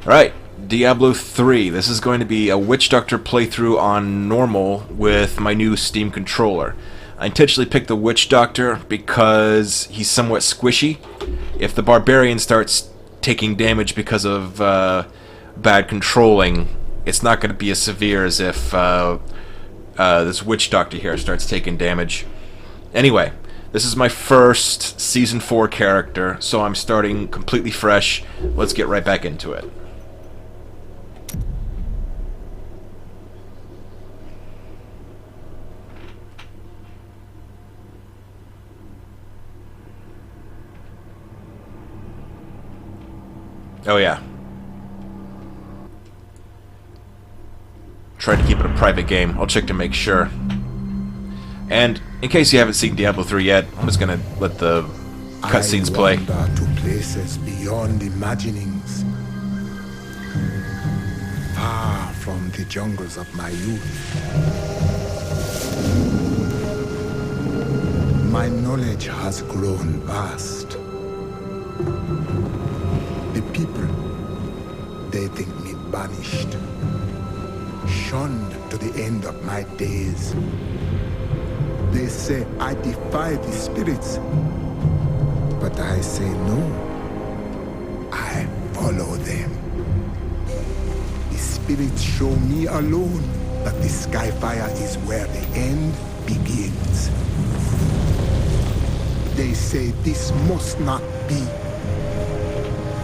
Alright, Diablo 3. This is going to be a Witch Doctor playthrough on normal with my new Steam controller. I intentionally picked the Witch Doctor because he's somewhat squishy. If the Barbarian starts taking damage because of bad controlling, it's not going to be as severe as if this Witch Doctor here starts taking damage. Anyway, this is my first Season 4 character, so I'm starting completely fresh. Let's get right back into it. Oh yeah. Tried to keep it a private game. I'll check to make sure. And in case you haven't seen Diablo 3 yet, I'm just gonna let the cutscenes play. I wander to places beyond imaginings, far from the jungles of my youth. My knowledge has grown vast. The people, they think me banished, shunned to the end of my days. They say I defy the spirits, but I say no. I follow them. The spirits show me alone that the Skyfire is where the end begins. They say this must not be.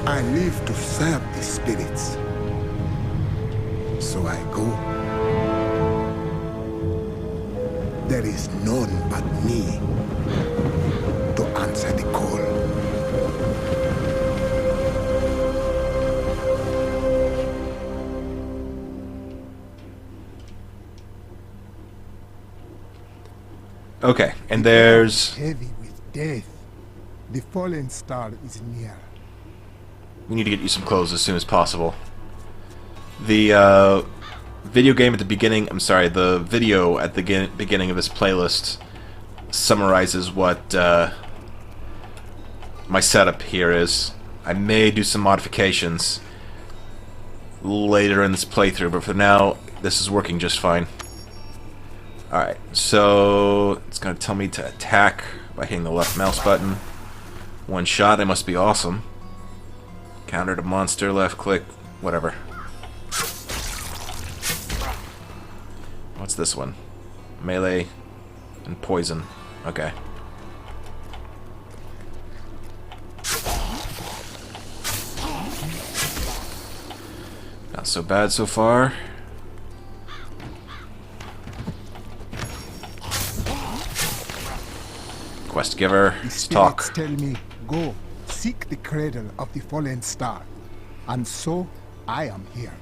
I live to serve the spirits. So I go. There is none but me to answer the call. Okay, and there's... Heavy with death. The fallen star is near. We need to get you some clothes as soon as possible. The video game at the beginning, I'm sorry, the video at the beginning of this playlist summarizes what my setup here is. I may do some modifications later in this playthrough, but for now, this is working just fine. Alright, so it's going to tell me to attack by hitting the left mouse button. One shot, I must be awesome. Counter to monster, left click, whatever. What's this one? Melee and poison. Okay. Not so bad so far. Quest giver, let's talk. Tell me, go. Seek the cradle of the fallen star. And so, I am here.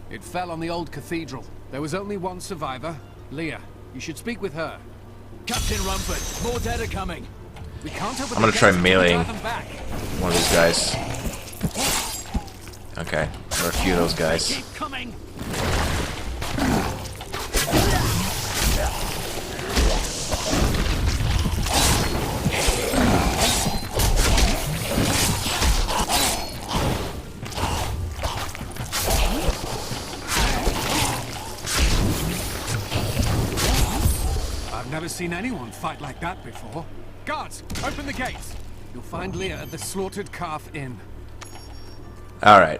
It fell on the old cathedral. There was only one survivor, Leah. You should speak with her. Captain Rumford, more dead are coming. We can't open I'm gonna try meleeing back. one of these guys. Okay, there are a few of those guys. Keep coming. Never seen anyone fight like that before. Guards, open the gates. You'll find Leah at the Slaughtered Calf Inn. Alright.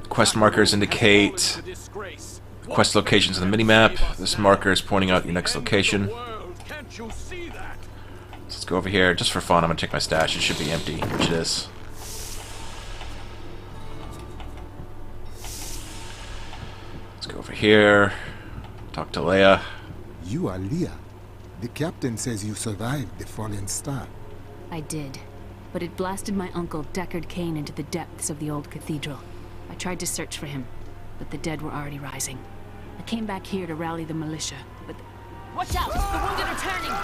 Quest markers indicate quest locations in the minimap. This marker is pointing out your next location. Let's go over here just for fun. I'm gonna check my stash. It should be empty, which it is. Let's go over here. Talk to Leah. You are Leah. The captain says you survived the fallen star. I did, but it blasted my uncle Deckard Cain into the depths of the old cathedral. I tried to search for him, but the dead were already rising. I came back here to rally the militia, but... Watch out! The wounded are turning!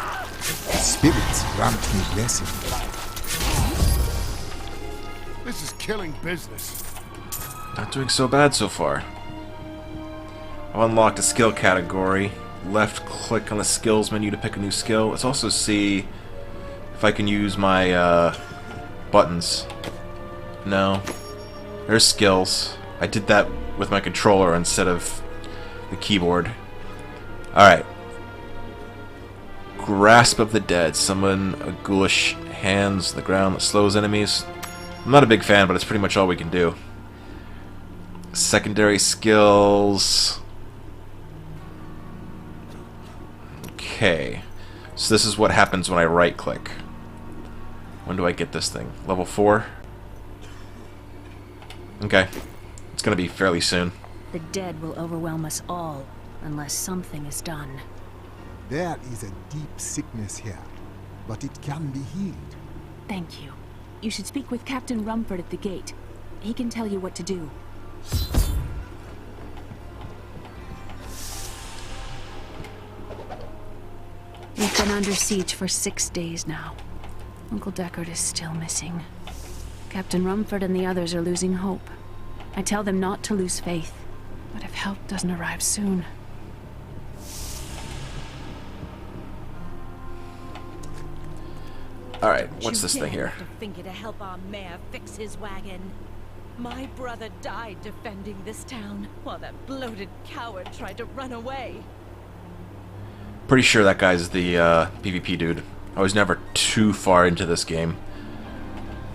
Spirits grant me blessing. This is killing business. Not doing so bad so far. I've unlocked a skill category. Left click on the skills menu to pick a new skill. Let's also see if I can use my buttons. No. There's skills. I did that with my controller instead of the keyboard. Alright. Grasp of the Dead. Summon a ghoulish hands on the ground that slows enemies. I'm not a big fan, but it's pretty much all we can do. Secondary skills. Okay. So this is what happens when I right-click. When do I get this thing? Level 4? Okay. It's gonna be fairly soon. The dead will overwhelm us all, unless something is done. There is a deep sickness here, but it can be healed. Thank you. You should speak with Captain Rumford at the gate. He can tell you what to do. We've been under siege for 6 days now. Uncle Deckard is still missing. Captain Rumford and the others are losing hope. I tell them not to lose faith, but if help doesn't arrive soon... Alright, what's this thing here? To finger to help our mayor fix his wagon. My brother died defending this town, while that bloated coward tried to run away. Pretty sure that guy's the PvP dude. I was never too far into this game.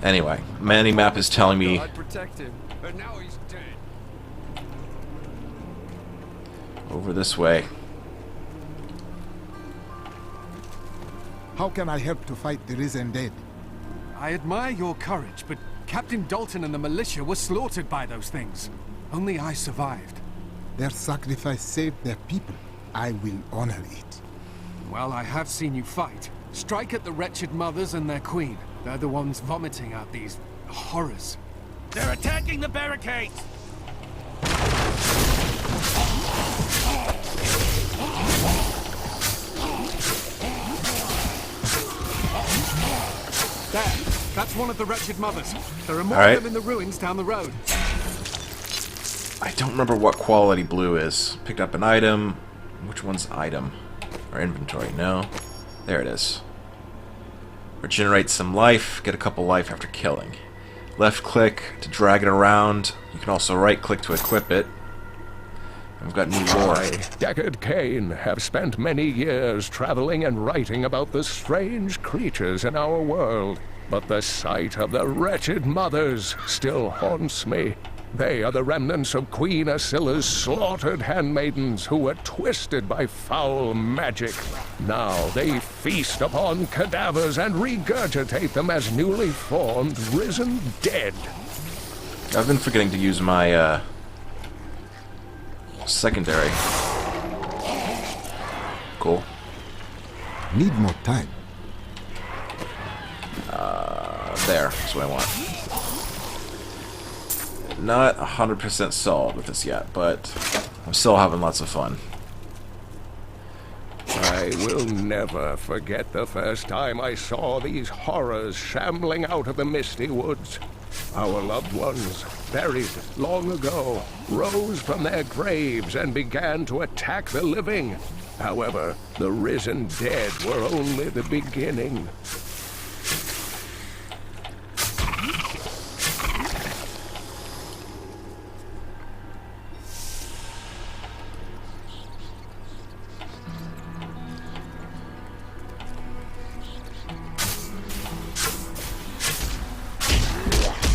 Anyway, Map is telling me... I'd protect him, but now he's dead. Over this way. How can I help to fight the risen dead? I admire your courage, but Captain Dalton and the militia were slaughtered by those things. Only I survived. Their sacrifice saved their people. I will honor it. Well, I have seen you fight. Strike at the wretched mothers and their queen. They're the ones vomiting out these horrors. They're attacking the barricades! There, that's one of the wretched mothers. There are more of them in the ruins down the road. I don't remember what quality blue is. Picked up an item. Which one's item? Or inventory? No. There it is. Regenerate some life. Get a couple life after killing. Left click to drag it around. You can also right click to equip it. I've got new lore. I, Deckard Cain, have spent many years traveling and writing about the strange creatures in our world. But the sight of the wretched mothers still haunts me. They are the remnants of Queen Asilla's slaughtered handmaidens who were twisted by foul magic. Now they feast upon cadavers and regurgitate them as newly formed, risen dead. I've been forgetting to use my, secondary. Cool. Need more time. There. That's what I want. Not 100% solved with this yet, but I'm still having lots of fun. I will never forget the first time I saw these horrors shambling out of the misty woods. Our loved ones, buried long ago, rose from their graves and began to attack the living. However, the risen dead were only the beginning.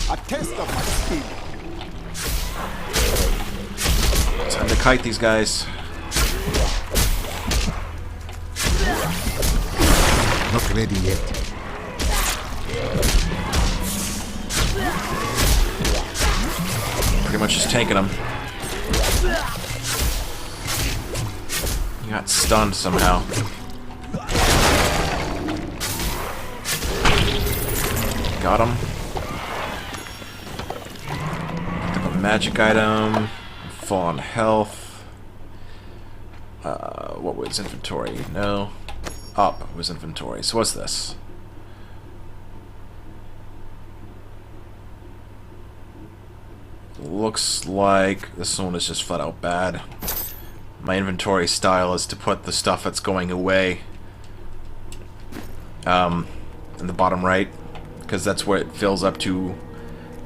A test of my skill. Time to kite these guys. Not ready yet. Pretty much just tanking them. He got stunned somehow. Got him. Picked up a magic item. Full on health. What was inventory? No. Up was inventory. So what's this? Looks like this one is just flat out bad. My inventory style is to put the stuff that's going away in the bottom right, because that's where it fills up to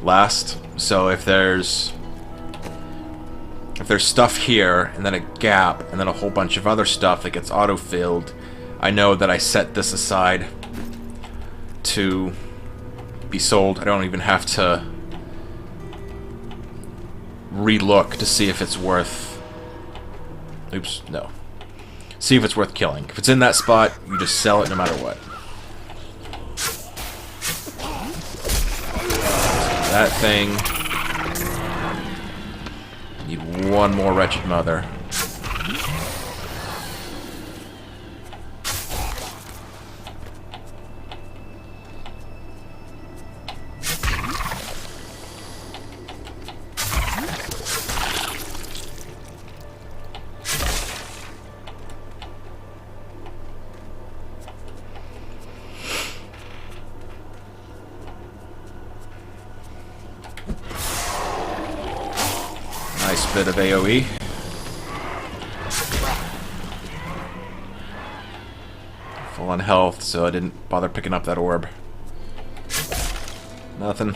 last. So if there's stuff here, and then a gap, and then a whole bunch of other stuff that gets auto-filled, I know that I set this aside to be sold. I don't even have to re-look to see if it's worth... Oops, no. See if it's worth killing. If it's in that spot, you just sell it no matter what. That thing... Need one more wretched mother. Nice bit of AoE. Full on health, so I didn't bother picking up that orb. Nothing.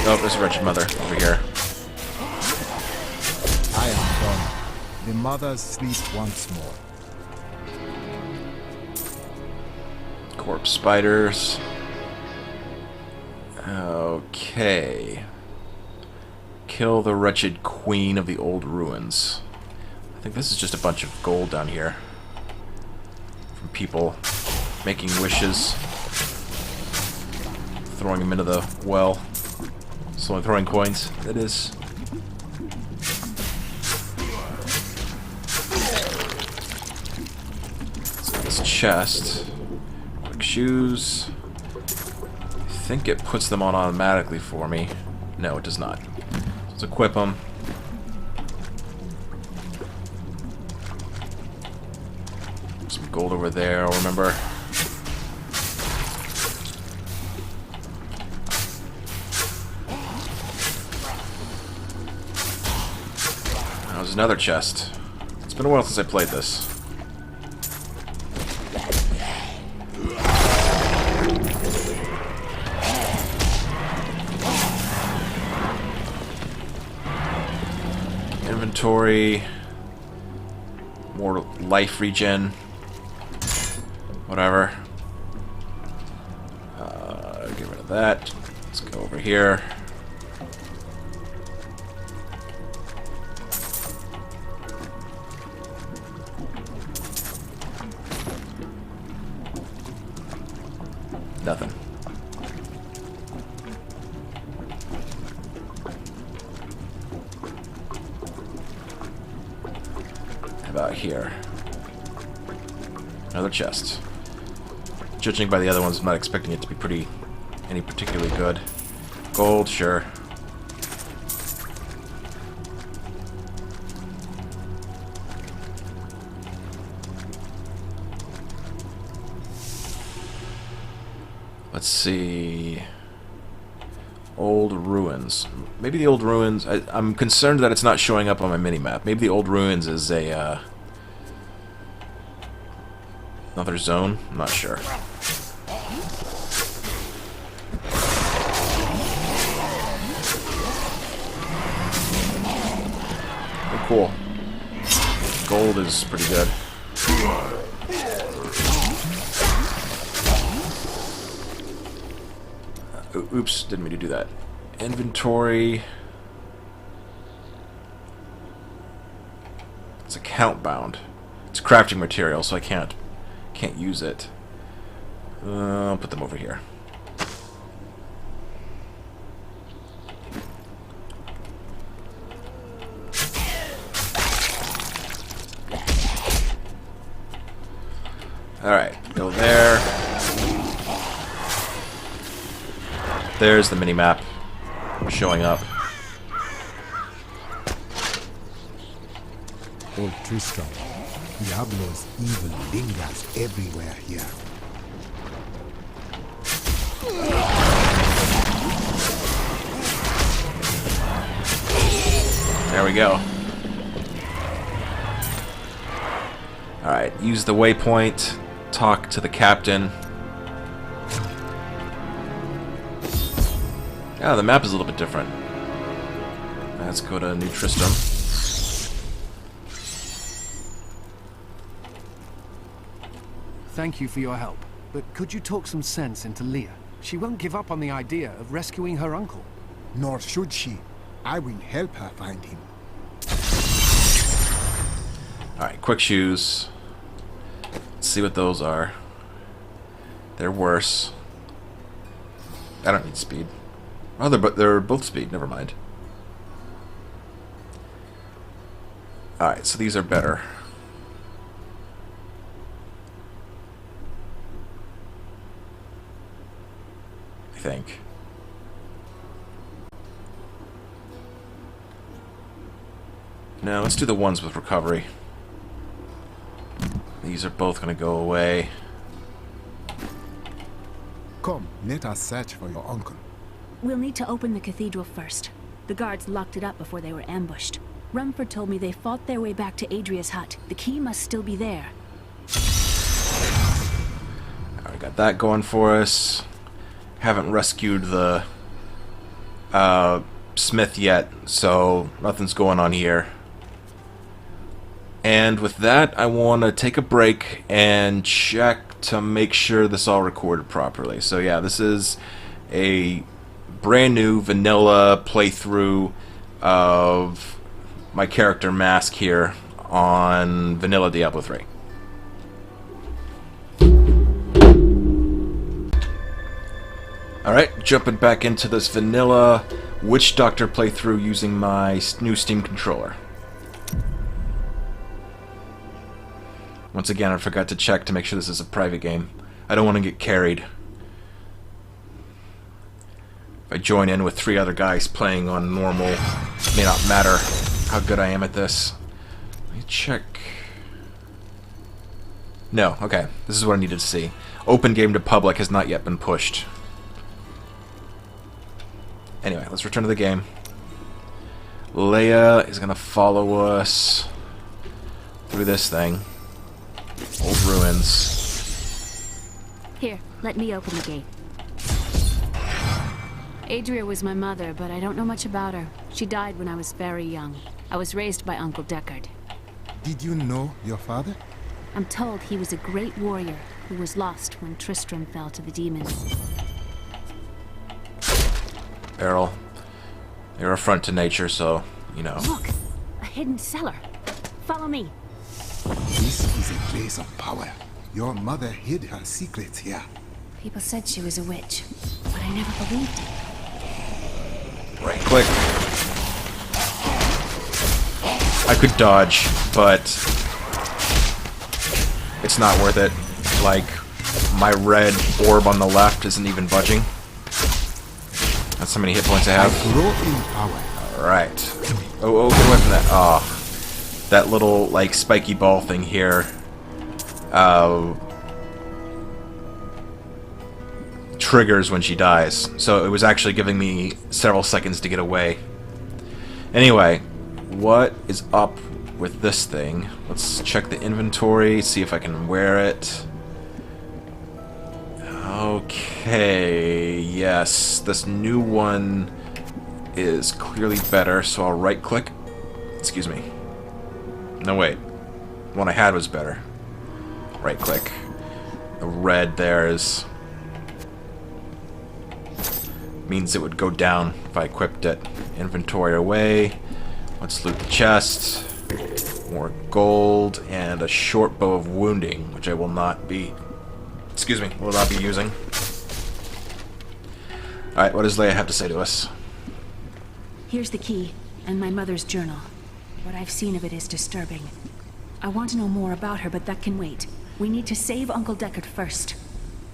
Oh, there's a wretched mother over here. I am gone. The mothers sleep once more. Corpse spiders. Okay. Kill the wretched queen of the old ruins. I think this is just a bunch of gold down here. From people making wishes. Throwing them into the well. So throwing coins, that is. This chest. Quick shoes. I think it puts them on automatically for me. No, it does not. Let's equip them. Some gold over there, I'll remember. There's another chest. It's been a while since I played this. Inventory. More life regen. Whatever. Get rid of that. Let's go over here. Nothing. How about here? Another chest. Judging by the other ones, I'm not expecting it to be any particularly good. Gold, sure. Let's see. Old ruins. Maybe the old ruins... I'm concerned that it's not showing up on my minimap. Maybe the old ruins is a... another zone? I'm not sure. Oh, cool. Gold is pretty good. Oops, didn't mean to do that. Inventory. It's account bound. It's crafting material, so I can't use it. I'll put them over here. Alright, go there. There's the minimap showing up. Old Tristram, Diablo's evil lingers everywhere here. There we go. Alright, use the waypoint, talk to the captain. Yeah, the map is a little bit different. Let's go to New Tristram. Thank you for your help. But could you talk some sense into Leah? She won't give up on the idea of rescuing her uncle. Nor should she. I will help her find him. Alright, quick shoes. Let's see what those are. They're worse. I don't need speed. Oh, they're both speed. Never mind. Alright, so these are better. I think. No, let's do the ones with recovery. These are both going to go away. Come, let us search for your uncle. We'll need to open the cathedral first. The guards locked it up before they were ambushed. Rumford told me they fought their way back to Adria's hut. The key must still be there. Alright, got that going for us. Haven't rescued the Smith yet, so nothing's going on here. And with that, I want to take a break and check to make sure this all recorded properly. So yeah, this is a brand new vanilla playthrough of my character Mask here on vanilla Diablo 3. Alright, jumping back into this vanilla Witch Doctor playthrough using my new Steam controller. Once again, I forgot to check to make sure this is a private game. I don't want to get carried. If I join in with 3 other guys playing on normal, it may not matter how good I am at this. Let me check. No, okay. This is what I needed to see. Open game to public has not yet been pushed. Anyway, let's return to the game. Leia is going to follow us through this thing. Old ruins. Here, let me open the gate. Adria was my mother, but I don't know much about her. She died when I was very young. I was raised by Uncle Deckard. Did you know your father? I'm told he was a great warrior who was lost when Tristram fell to the demons. Errol, you're a front to nature, so, you know. Look! A hidden cellar. Follow me. This is a place of power. Your mother hid her secrets here. People said she was a witch, but I never believed it. Right click. I could dodge, but it's not worth it. Like, my red orb on the left isn't even budging. That's how many hit points I have. Grow in power. Alright. Oh, get away from that. Oh. That little, like, spiky ball thing here. Triggers when she dies. So it was actually giving me several seconds to get away. Anyway, what is up with this thing? Let's check the inventory, see if I can wear it. Okay, yes, this new one is clearly better, so I'll right click. Excuse me. No, wait. The one I had was better. Right click. The red there is... means it would go down if I equipped it. Inventory away. Let's loot the chest. More gold and a short bow of wounding, which I will not be... excuse me, will not be using. Alright, what does Leia have to say to us? Here's the key, and my mother's journal. What I've seen of it is disturbing. I want to know more about her, but that can wait. We need to save Uncle Deckard first.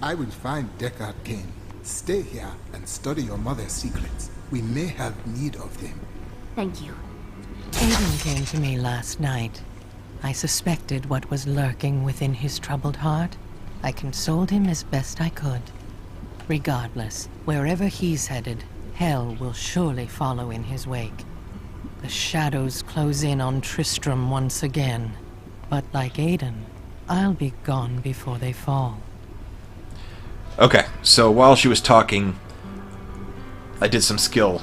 I will find Deckard Cain. Stay here and study your mother's secrets. We may have need of them. Thank you. Aiden came to me last night. I suspected what was lurking within his troubled heart. I consoled him as best I could. Regardless, wherever he's headed, hell will surely follow in his wake. The shadows close in on Tristram once again. But like Aiden, I'll be gone before they fall. Okay, so while she was talking, I did some skill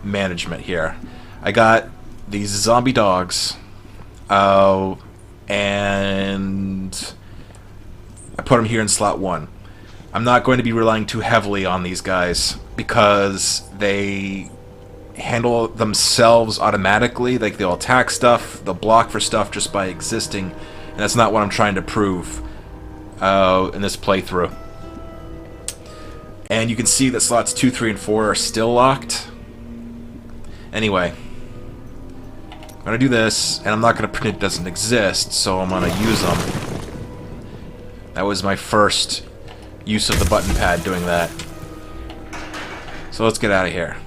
management here. I got these zombie dogs, and I put them here in slot 1. I'm not going to be relying too heavily on these guys because they handle themselves automatically. Like, they'll attack stuff, they'll block for stuff just by existing, and that's not what I'm trying to prove in this playthrough. And you can see that slots 2, 3, and 4 are still locked. Anyway, I'm going to do this, and I'm not going to pretend it doesn't exist, so I'm going to use them. That was my first use of the button pad doing that. So let's get out of here.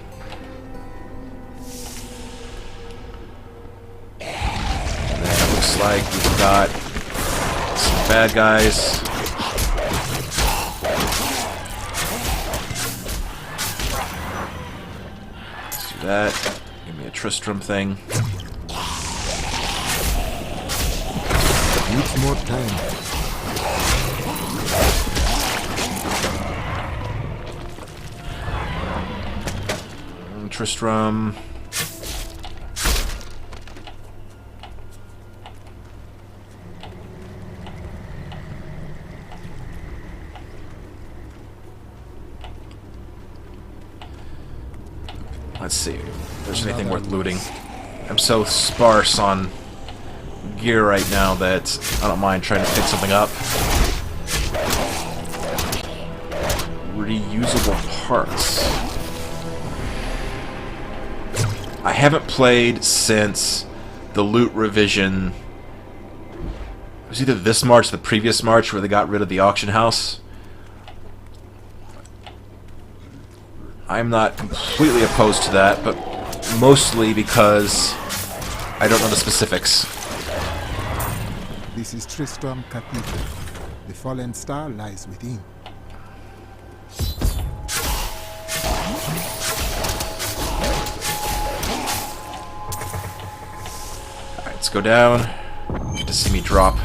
And then it looks like we've got some bad guys. Let's do that. Give me a Tristram thing. Needs more time. Tristram. Let's see if there's anything worth looting. I'm so sparse on gear right now that I don't mind trying to pick something up. Reusable parts. I haven't played since the loot revision. It was either this March or the previous March where they got rid of the auction house. I'm not completely opposed to that, but mostly because I don't know the specifics. This is Tristram Cathedral. The fallen star lies within. Alright, let's go down. Get to see me drop.